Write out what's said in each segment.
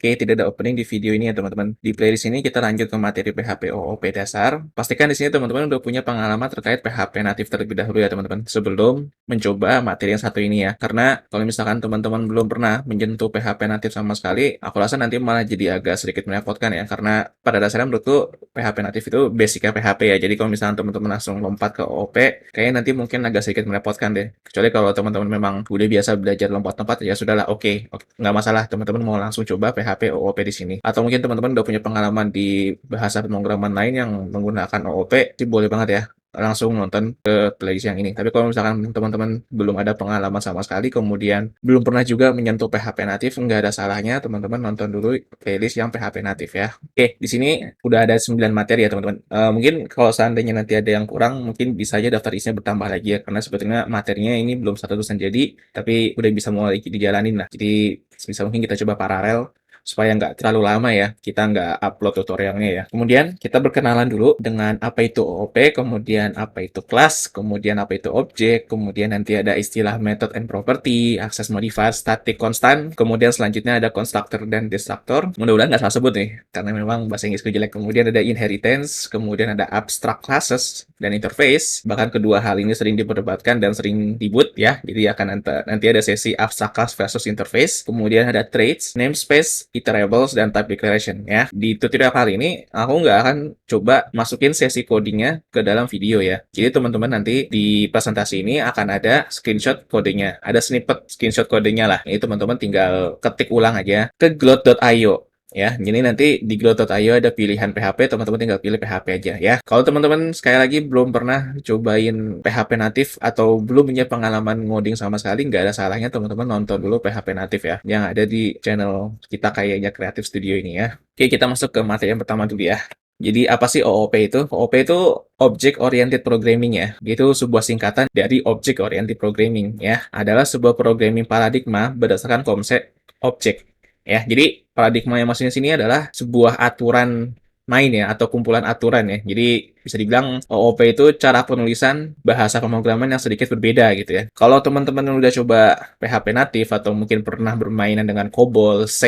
Oke, tidak ada opening di video ini ya teman-teman. Di playlist ini kita lanjut ke materi PHP OOP dasar. Pastikan di sini teman-teman udah punya pengalaman terkait PHP natif terlebih dahulu ya teman-teman. Sebelum mencoba materi yang satu ini ya. Karena kalau misalkan teman-teman belum pernah menyentuh PHP natif sama sekali, aku rasa nanti malah jadi agak sedikit merepotkan ya. Karena pada dasarnya menurutku PHP natif itu basicnya PHP ya. Jadi kalau misalkan teman-teman langsung lompat ke OOP, kayaknya nanti mungkin agak sedikit merepotkan deh. Kecuali kalau teman-teman memang udah biasa belajar lompat-lompat, ya sudahlah, oke, nggak masalah teman-teman mau langsung coba PHP OOP di sini. Atau mungkin teman-teman udah punya pengalaman di bahasa pemrograman lain yang menggunakan OOP, sih boleh banget ya langsung nonton ke playlist yang ini. Tapi kalau misalkan teman-teman belum ada pengalaman sama sekali, kemudian belum pernah juga menyentuh PHP natif, nggak ada salahnya teman-teman nonton dulu playlist yang PHP natif ya. Oke, di sini udah ada 9 materi ya teman-teman. Mungkin kalau seandainya nanti ada yang kurang, mungkin bisa aja daftar isinya bertambah lagi ya, karena sebetulnya materinya ini belum 100% jadi, tapi udah bisa mulai dijalanin lah. Jadi sebisa mungkin kita coba paralel supaya nggak terlalu lama ya, kita nggak upload tutorialnya ya. Kemudian kita berkenalan dulu dengan apa itu OOP, kemudian apa itu kelas, kemudian apa itu objek, kemudian nanti ada istilah method and property, access modifier, static, constant, kemudian selanjutnya ada constructor dan destructor. Mudah-mudahan nggak salah sebut nih, karena memang bahasa Inggrisku jelek. Kemudian ada inheritance, kemudian ada abstract classes dan interface. Bahkan kedua hal ini sering diperdebatkan dan sering dibut ya. Jadi akan nanti ada sesi abstract class versus interface. Kemudian ada traits, namespace, iterables, dan type declaration ya. Di tutorial kali ini aku nggak akan coba masukin sesi codingnya ke dalam video ya. Jadi teman-teman nanti di presentasi ini akan ada screenshot codingnya, ada snippet screenshot codingnya lah. Ini teman-teman tinggal ketik ulang aja ke gloat.io ya. Jadi nanti di gloat.io ada pilihan PHP, teman-teman tinggal pilih PHP aja ya. Kalau teman-teman sekali lagi belum pernah cobain PHP natif atau belum punya pengalaman ngoding sama sekali, nggak ada salahnya teman-teman nonton dulu PHP natif ya, yang ada di channel kita kayaknya Creative Studio ini ya. Oke, kita masuk ke materi yang pertama dulu ya. Jadi apa sih OOP itu? OOP itu Object Oriented Programming ya. Itu sebuah singkatan dari Object Oriented Programming ya. Adalah sebuah programming paradigma berdasarkan konsep objek ya. Jadi paradigma yang maksudnya sini adalah sebuah aturan main ya, atau kumpulan aturan ya. Jadi bisa dibilang OOP itu cara penulisan bahasa pemrograman yang sedikit berbeda gitu ya. Kalau teman-teman udah coba PHP natif atau mungkin pernah bermainan dengan COBOL, C,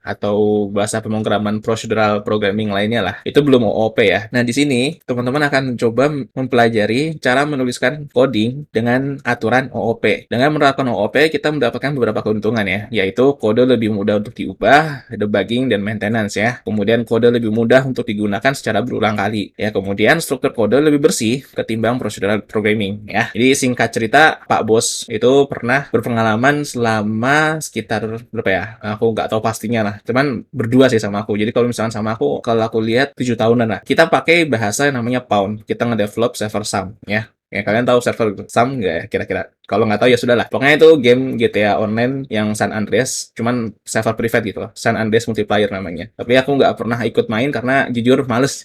atau bahasa pemrograman procedural programming lainnya lah, itu belum OOP ya. Nah, di sini teman-teman akan coba mempelajari cara menuliskan coding dengan aturan OOP. Dengan menerapkan OOP, kita mendapatkan beberapa keuntungan ya, yaitu kode lebih mudah untuk diubah, debugging, dan maintenance ya. Kemudian kode lebih mudah untuk digunakan secara berulang kali ya. Kemudian struktur kode lebih bersih ketimbang procedural programming ya. Jadi singkat cerita, Pak Bos itu pernah berpengalaman selama sekitar berapa ya? Aku nggak tahu pastinya lah. Cuman berdua sih sama aku. Jadi kalau misalkan sama aku, kalau aku lihat 7 tahunan lah. Kita pakai bahasa yang namanya Pound. Kita ngedevelop server SAM ya. Ya, kalian tahu server SAM nggak ya kira-kira? Kalau nggak tahu ya sudahlah. Pokoknya itu game GTA Online yang San Andreas, cuman server private gitu loh. San Andreas Multiplayer namanya. Tapi aku nggak pernah ikut main karena jujur males.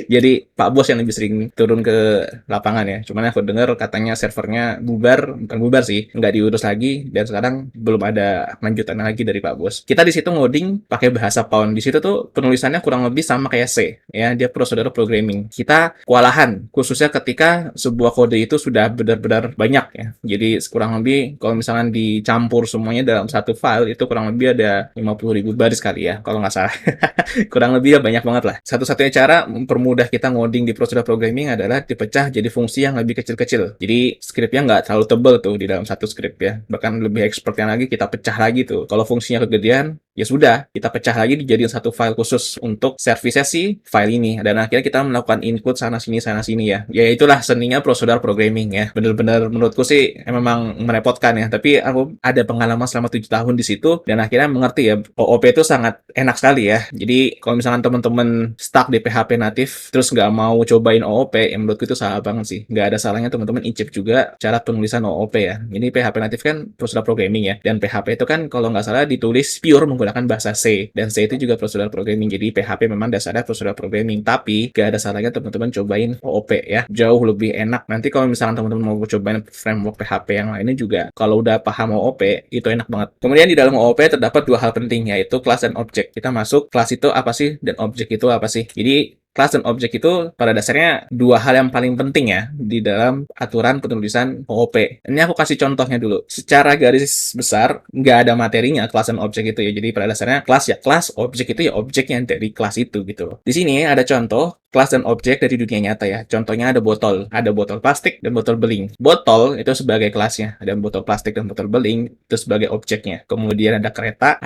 Jadi Pak Bos yang lebih sering turun ke lapangan ya. Cuman aku dengar katanya servernya bubar, bukan bubar sih, nggak diurus lagi, dan sekarang belum ada lanjutan lagi dari Pak Bos. Kita di situ ngoding pakai bahasa Pound. Di situ tuh penulisannya kurang lebih sama kayak C ya, dia prosedur programming. Kita kewalahan khususnya ketika sebuah kode itu sudah benar-benar banyak ya. Jadi kurang lebih kalau misalkan dicampur semuanya dalam satu file itu kurang lebih ada 50.000 baris kali ya kalau nggak salah. Kurang lebih ya banyak banget lah. Satu-satunya cara mempermudah kita ngoding di prosedur programming adalah dipecah jadi fungsi yang lebih kecil-kecil. Jadi scriptnya nggak terlalu tebal tuh di dalam satu script ya. Bahkan lebih expertnya lagi kita pecah lagi tuh. Kalau fungsinya kegedean, ya sudah, kita pecah lagi dijadiin satu file khusus untuk servisnya si file ini. Dan akhirnya kita melakukan input sana-sini ya. Ya itulah seninya prosedur programming ya. Bener-bener menurutku sih memang merepotkan ya. Tapi aku ada pengalaman selama 7 tahun di situ dan akhirnya mengerti ya, OOP itu sangat enak sekali ya. Jadi kalau misalkan teman-teman stuck di PHP natif terus nggak mau cobain OOP, yang menurutku itu salah banget sih. Nggak ada salahnya teman-teman icip juga cara penulisan OOP ya. Ini PHP natif kan prosedur programming ya. Dan PHP itu kan kalau nggak salah ditulis pure menggunakan bahasa C. Dan C itu juga prosedur programming. Jadi PHP memang dasarnya prosedur programming. Tapi nggak ada salahnya teman-teman cobain OOP ya. Jauh lebih enak. Nanti kalau misalkan teman-teman mau cobain framework PHP yang lainnya juga, kalau udah paham OOP, itu enak banget. Kemudian di dalam OOP terdapat dua hal penting, yaitu kelas dan objek. Kita masuk kelas itu apa sih dan objek itu apa sih. Jadi Kelas dan objek itu pada dasarnya dua hal yang paling penting ya di dalam aturan penulisan OOP. Ini aku kasih contohnya dulu. Secara garis besar, nggak ada materinya kelas dan objek itu ya. Jadi pada dasarnya kelas ya kelas, objek itu ya objek yang dari kelas itu gitu. Di sini ada contoh kelas dan objek dari dunia nyata ya. Contohnya ada botol plastik dan botol beling. Botol itu sebagai kelasnya, ada botol plastik dan botol beling itu sebagai objeknya. Kemudian ada kereta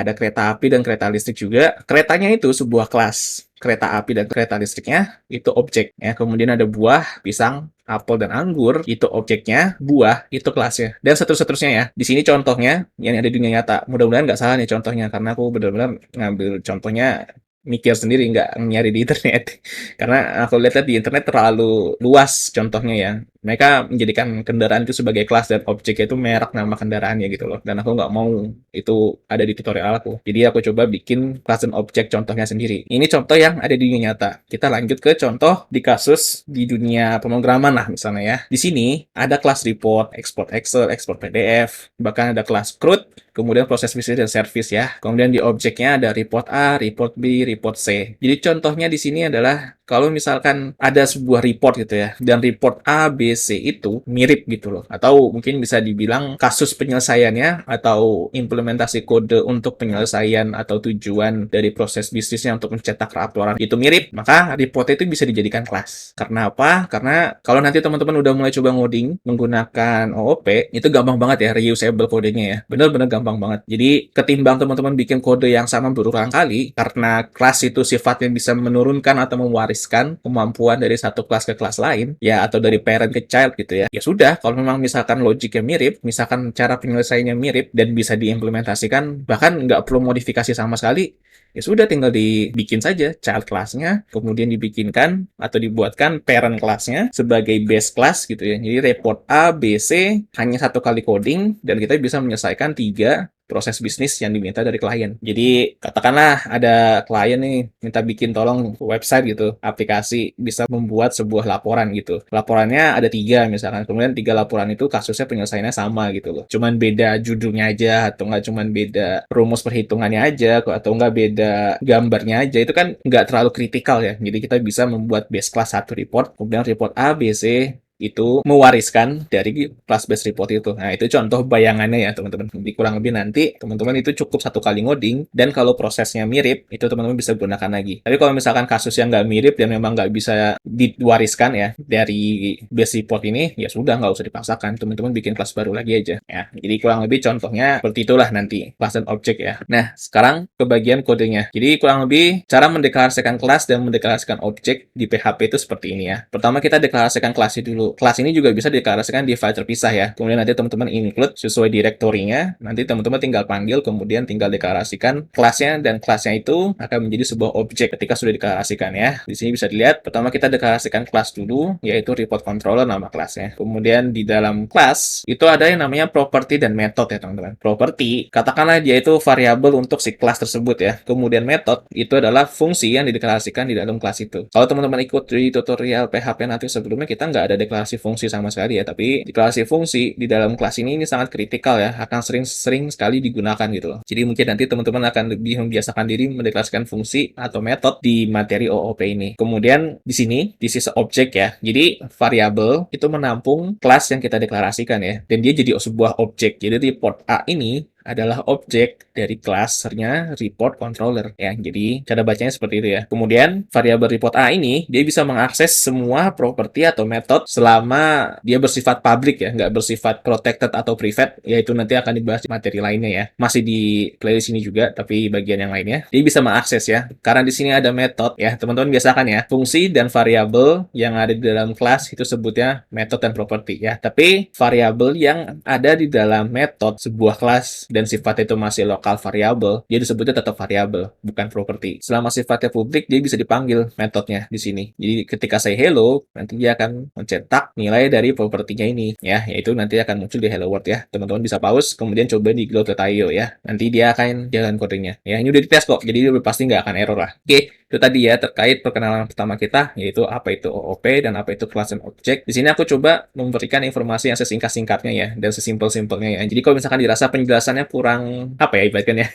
api dan kereta listrik juga. Keretanya itu sebuah kelas, kereta api dan kereta listriknya itu objek ya. Kemudian ada buah, pisang, apel dan anggur itu objeknya, buah itu kelasnya, dan seterusnya ya. Di sini contohnya yang ada di dunia nyata. Mudah-mudahan nggak salah nih contohnya karena aku benar-benar ngambil contohnya mikir sendiri, nggak nyari di internet. Karena aku lihat di internet terlalu luas contohnya ya. Mereka menjadikan kendaraan itu sebagai kelas dan objeknya itu merek nama kendaraannya gitu loh. Dan aku nggak mau itu ada di tutorial aku. Jadi aku coba bikin kelas dan objek contohnya sendiri. Ini contoh yang ada di dunia nyata. Kita lanjut ke contoh di kasus di dunia pemrograman lah misalnya ya. Di sini ada kelas report, export Excel, export PDF, bahkan ada kelas CRUD, kemudian proses bisnis dan service ya. Kemudian di objeknya ada report A, report B, report C. Jadi contohnya di sini adalah kalau misalkan ada sebuah report gitu ya, dan report A, B, C itu mirip gitu loh. Atau mungkin bisa dibilang kasus penyelesaiannya atau implementasi kode untuk penyelesaian atau tujuan dari proses bisnisnya untuk mencetak laporan itu mirip, maka report itu bisa dijadikan kelas. Karena apa? Karena kalau nanti teman-teman udah mulai coba ngoding menggunakan OOP, itu gampang banget ya reusable kodenya ya. Bener-bener gampang banget. Jadi ketimbang teman-teman bikin kode yang sama berulang kali, karena kelas itu sifatnya bisa menurunkan atau mewariskan kemampuan dari satu kelas ke kelas lain, ya atau dari parent ke child gitu ya. Ya sudah, kalau memang misalkan logiknya mirip, misalkan cara penyelesaiannya mirip dan bisa diimplementasikan, bahkan nggak perlu modifikasi sama sekali, ya sudah tinggal dibikin saja child class-nya, kemudian dibikinkan atau dibuatkan parent class-nya sebagai base class gitu ya. Jadi report A, B, C hanya satu kali coding dan kita bisa menyelesaikan 3 proses bisnis yang diminta dari klien. Jadi katakanlah ada klien nih minta bikin tolong website gitu, aplikasi bisa membuat sebuah laporan gitu. Laporannya ada 3 misalkan, kemudian 3 laporan itu kasusnya penyelesaiannya sama gitu loh. Cuman beda judulnya aja atau nggak cuman beda rumus perhitungannya aja atau nggak beda gambarnya aja, itu kan nggak terlalu kritikal ya. Jadi kita bisa membuat base class satu report, kemudian report A, B, C itu mewariskan dari class base report itu. Nah, itu contoh bayangannya ya, teman-teman. Jadi kurang lebih nanti teman-teman itu cukup satu kali ngoding, dan kalau prosesnya mirip, itu teman-teman bisa gunakan lagi. Tapi kalau misalkan kasus yang nggak mirip dan memang nggak bisa diwariskan ya dari base report ini, ya sudah, nggak usah dipaksakan. Teman-teman bikin kelas baru lagi aja. Ya, jadi kurang lebih contohnya seperti itulah nanti, kelas dan objek ya. Nah, sekarang ke bagian kodenya. Jadi kurang lebih cara mendeklarasikan kelas dan mendeklarasikan objek di PHP itu seperti ini ya. Pertama kita deklarasikan kelasnya dulu. Kelas ini juga bisa dideklarasikan di file terpisah ya. Kemudian nanti teman-teman include sesuai direktorinya. Nanti teman-teman tinggal panggil, kemudian tinggal deklarasikan kelasnya, dan kelasnya itu akan menjadi sebuah objek ketika sudah dideklarasikan ya. Di sini bisa dilihat, pertama kita deklarasikan kelas dulu, yaitu report controller nama kelasnya. Kemudian di dalam kelas itu ada yang namanya property dan method ya teman-teman. Property, katakanlah dia itu variabel untuk si kelas tersebut ya. Kemudian method itu adalah fungsi yang dideklarasikan di dalam kelas itu. Kalau teman-teman ikut di tutorial PHP nanti sebelumnya, kita nggak ada deklarasi fungsi sama sekali ya, tapi deklarasi fungsi di dalam kelas ini sangat kritikal ya, akan sering sekali digunakan gitu loh. Jadi mungkin nanti teman-teman akan lebih membiasakan diri mendeklarasikan fungsi atau metode di materi OOP ini. Kemudian di sini, this is object ya. Jadi variabel itu menampung kelas yang kita deklarasikan ya, dan dia jadi sebuah objek. Jadi report A ini adalah objek dari kelasnya report controller ya. Jadi cara bacanya seperti itu ya. Kemudian variabel report A ini dia bisa mengakses semua properti atau metode selama dia bersifat public ya, nggak bersifat protected atau private, yaitu nanti akan dibahas di materi lainnya ya. Masih di playlist ini juga, tapi bagian yang lainnya dia bisa mengakses ya. Karena di sini ada metode ya, teman-teman biasakan ya, fungsi dan variabel yang ada di dalam kelas itu sebutnya metode dan properti ya. Tapi variabel yang ada di dalam metode sebuah kelas dan sifatnya itu masih lokal variabel, dia disebutnya tetap variabel, bukan property. Selama sifatnya publik, dia bisa dipanggil metodenya di sini. Jadi ketika saya hello, nanti dia akan mencetak nilai dari propertinya ini ya, yaitu nanti akan muncul di hello world ya. Teman-teman bisa pause, kemudian coba di glow.io ya. Nanti dia akan jalan codingnya. Ya, ini udah dites kok, jadi udah pasti nggak akan error lah. Oke, itu tadi ya terkait perkenalan pertama kita, yaitu apa itu OOP dan apa itu class and object. Di sini aku coba memberikan informasi yang sesingkat-singkatnya ya, dan sesimpel-simpelnya ya. Jadi kalau misalkan dirasa penjelasannya kurang apa ya ibaratnya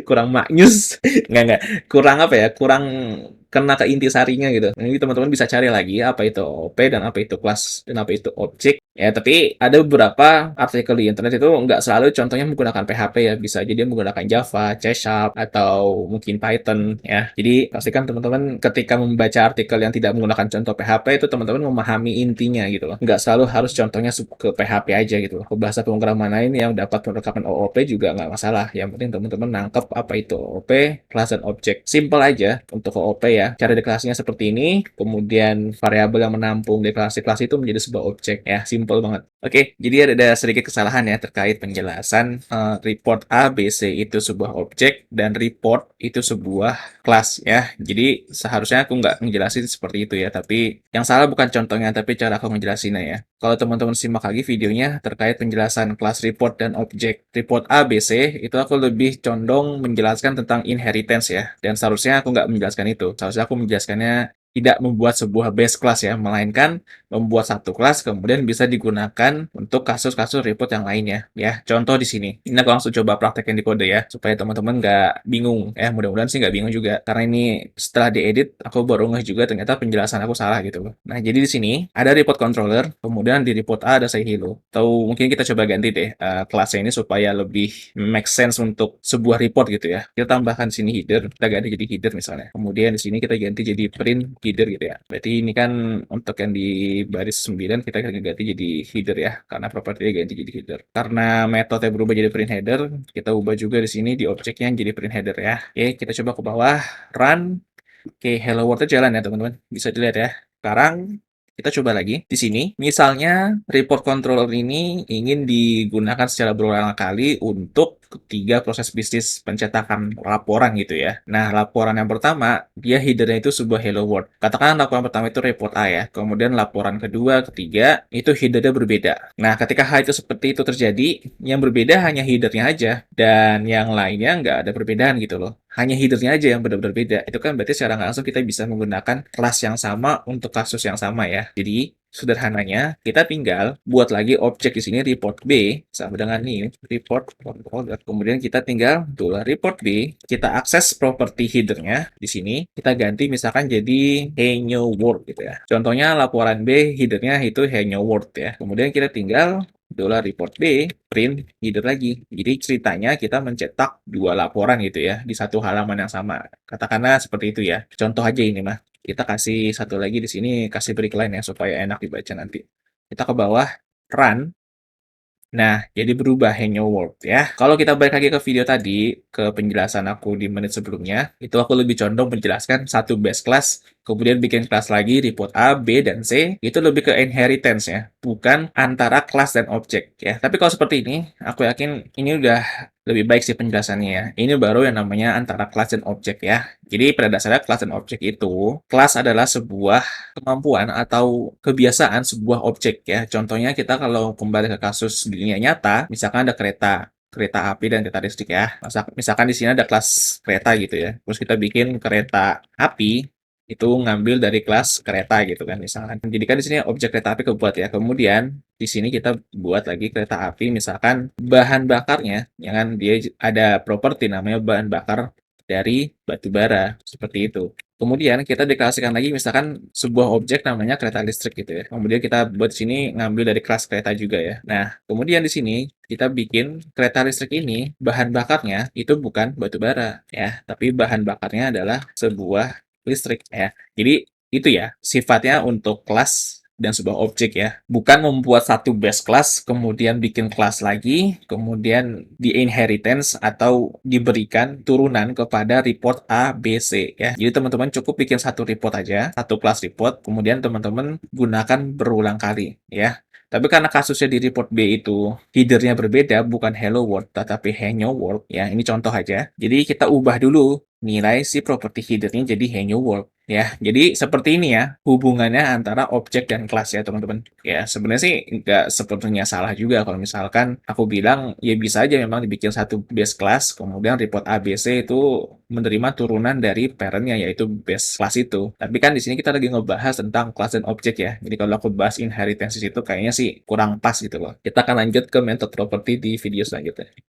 kurang maknyus, nggak kurang apa ya, kurang kena ke intisarinya gitu. Nah, ini teman-teman bisa cari lagi apa itu OOP dan apa itu kelas dan apa itu objek. Ya, tapi ada beberapa artikel di internet itu nggak selalu contohnya menggunakan PHP ya. Bisa aja dia menggunakan Java, C Sharp, atau mungkin Python ya. Jadi pastikan teman-teman ketika membaca artikel yang tidak menggunakan contoh PHP itu teman-teman memahami intinya gitu loh. Nggak selalu harus contohnya ke PHP aja gitu loh. Ke bahasa pemrograman lain yang dapat menerapkan OOP juga nggak masalah. Yang penting teman-teman nangkep apa itu OOP, kelas dan objek. Simple aja untuk OOP ya. Cara deklarasinya seperti ini, kemudian variabel yang menampung deklarasi kelas itu menjadi sebuah objek ya. Simple banget. Oke, jadi ada sedikit kesalahan ya terkait penjelasan report A, B, C itu sebuah objek dan report itu sebuah kelas ya. Jadi seharusnya aku nggak ngejelasin seperti itu ya, tapi yang salah bukan contohnya, tapi cara aku ngejelasinnya ya. Kalau teman-teman simak lagi videonya terkait penjelasan kelas report dan objek report A, B, C, itu aku lebih condong menjelaskan tentang inheritance ya. Dan seharusnya aku nggak menjelaskan itu. Seharusnya aku menjelaskannya tidak membuat sebuah base class ya, melainkan membuat satu kelas kemudian bisa digunakan untuk kasus-kasus report yang lainnya ya. Contoh di sini. Ini aku langsung coba praktekin di kode ya, supaya teman-teman nggak bingung. Mudah-mudahan sih nggak bingung juga. Karena ini setelah diedit, aku baru ngeh juga ternyata penjelasan aku salah gitu loh. Nah, jadi di sini ada report controller, kemudian di report A ada say hello. Atau mungkin kita coba ganti deh kelasnya ini supaya lebih make sense untuk sebuah report gitu ya. Kita tambahkan sini header, kita ganti jadi header misalnya. Kemudian di sini kita ganti jadi print header gitu ya. Berarti ini kan untuk yang di baris 9 kita ganti jadi header ya, karena propertinya ganti jadi header. Karena metode berubah jadi print header, kita ubah juga di sini di objeknya jadi print header ya. Oke, kita coba ke bawah, run. Oke, hello world jalan ya teman-teman. Bisa dilihat ya. Sekarang kita coba lagi di sini. Misalnya report controller ini ingin digunakan secara berulang kali untuk ketiga proses bisnis pencetakan laporan gitu ya. Nah, laporan yang pertama, dia headernya itu sebuah hello world. Katakan laporan pertama itu report A ya. Kemudian laporan kedua, ketiga, itu headernya berbeda. Nah, ketika hal itu seperti itu terjadi, yang berbeda hanya headernya aja. Dan yang lainnya nggak ada perbedaan gitu loh. Hanya headernya aja yang benar-benar beda. Itu kan berarti secara nggak langsung kita bisa menggunakan kelas yang sama untuk kasus yang sama ya. Jadi, sederhananya, kita tinggal buat lagi objek di sini report B sama dengan ini report controller. Kemudian kita tinggal report B, kita akses property headernya di sini, kita ganti misalkan jadi hey new world gitu ya. Contohnya laporan B headernya itu hey new world ya. Kemudian kita tinggal report B, print header lagi. Jadi ceritanya kita mencetak dua laporan gitu ya di satu halaman yang sama. Katakanlah seperti itu ya. Contoh aja ini mah. Kita kasih satu lagi di sini, kasih break line ya supaya enak dibaca nanti. Kita ke bawah, run. Nah, jadi berubah Hello World ya. Kalau kita balik lagi ke video tadi, ke penjelasan aku di menit sebelumnya, itu aku lebih condong menjelaskan satu base class, kemudian bikin kelas lagi, report A, B, dan C, itu lebih ke inheritance ya, bukan antara kelas dan objek ya. Tapi kalau seperti ini, aku yakin ini udah lebih baik sih penjelasannya ya. Ini baru yang namanya antara kelas dan objek ya. Jadi pada dasarnya kelas dan objek itu, kelas adalah sebuah kemampuan atau kebiasaan sebuah objek ya. Contohnya kita kalau kembali ke kasus dunia nyata, misalkan ada kereta api dan kereta listrik ya. Misalkan di sini ada kelas kereta gitu ya. Terus kita bikin kereta api itu ngambil dari kelas kereta gitu kan misalkan. Jadi kan di sini objek kereta api kebuat ya. Kemudian di sini kita buat lagi kereta api misalkan bahan bakarnya, ya kan dia ada properti namanya bahan bakar dari batu bara seperti itu. Kemudian kita deklarasikan lagi misalkan sebuah objek namanya kereta listrik gitu ya. Kemudian kita buat sini ngambil dari kelas kereta juga ya. Nah, kemudian di sini kita bikin kereta listrik ini bahan bakarnya itu bukan batu bara ya, tapi bahan bakarnya adalah sebuah listrik ya. Jadi itu ya sifatnya untuk kelas dan sebuah objek ya. Bukan membuat satu base class, kemudian bikin kelas lagi, kemudian di inheritance atau diberikan turunan kepada report A, B, C ya. Jadi teman-teman cukup bikin satu report aja, satu kelas report, kemudian teman-teman gunakan berulang kali ya. Tapi karena kasusnya di report B itu headernya berbeda, bukan hello world, tetapi hello world ya. Ini contoh aja. Jadi kita ubah dulu nilai si property headernya jadi hello world ya. Jadi seperti ini ya hubungannya antara objek dan kelas ya teman-teman. Ya sebenarnya sih nggak sepenuhnya salah juga kalau misalkan aku bilang ya bisa aja memang dibikin satu base class kemudian report ABC itu menerima turunan dari parentnya yaitu base class itu. Tapi kan di sini kita lagi ngebahas tentang kelas dan objek ya. Jadi kalau aku bahas inheritance itu kayaknya sih kurang pas gitu loh. Kita akan lanjut ke method property di video selanjutnya.